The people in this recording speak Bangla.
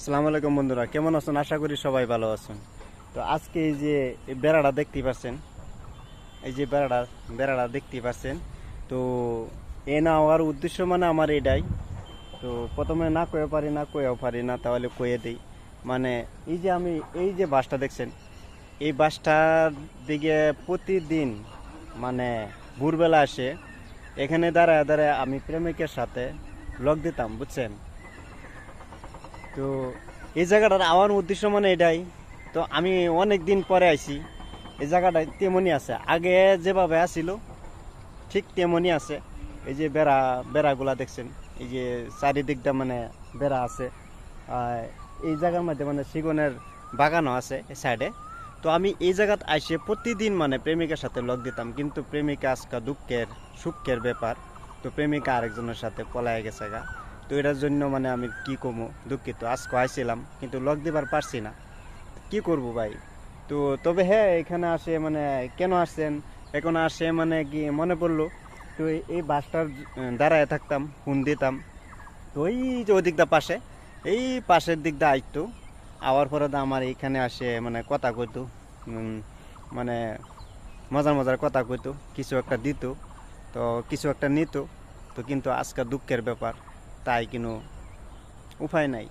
আসসালামু আলাইকুম বন্ধুরা, কেমন আছেন? আশা করি সবাই ভালো আছেন। তো আজকে এই যে এই বেড়াটা দেখতেই পাচ্ছেন, এই যে বেড়াটা দেখতেই পাচ্ছেন। তো এ না হওয়ার উদ্দেশ্য মানে আমার এটাই। তো প্রথমে না কয়ে পারি না, কয়েও পারি না, তাহলে কয়ে দিই। মানে এই যে আমি এই যে বাসটা দেখছেন, এই বাসটার দিকে প্রতিদিন মানে ভোরবেলা আসে, এখানে দাঁড়ায় দাঁড়ায় আমি প্রেমিকের সাথে লগ দিতাম, বুঝছেন? তো এই জায়গাটার আমার উদ্দেশ্য মানে এটাই। তো আমি অনেক দিন পরে আইছি, এই জায়গাটা তেমনই আছে, আগে যেভাবে আসিল ঠিক তেমনই আছে। এই যে বেড়াগুলা দেখছেন, এই যে চারিদিকটা মানে বেড়া আছে। আর এই জায়গার মধ্যে মানে সিগুনের বাগানও আছে এই সাইডে। তো আমি এই জায়গাত আইসে প্রতিদিন মানে প্রেমিকার সাথে লগ দিতাম, কিন্তু প্রেমিকা আজকা দুঃখের সুখের ব্যাপার। তো প্রেমিকা আরেকজনের সাথে পলায় গেছে গা। তো এটার জন্য মানে আমি কি কমু, দুঃখিত। আজকে আইছিলাম কিন্তু লগ দিবার পারছি না, কি করব ভাই। তো তবে হ্যাঁ, এখানে আসে মানে কেন আসছেন এখন আসে মানে কি মনে পড়লো। তো এই বাসটার দাঁড়ায় থাকতাম, ফোন দিতাম। তো ওই যে ওই দিকটা পাশে, এই পাশের দিকটা আইতো, আওয়ার পরে তো আমার এইখানে আসে মানে কথা কইতো। উম, মানে মজার মজার কথা কইতো, কিছু একটা দিত, তো কিছু একটা নিত। তো কিন্তু আজকে দুঃখের ব্যাপার, তাই কিন্তু উপায় নাই।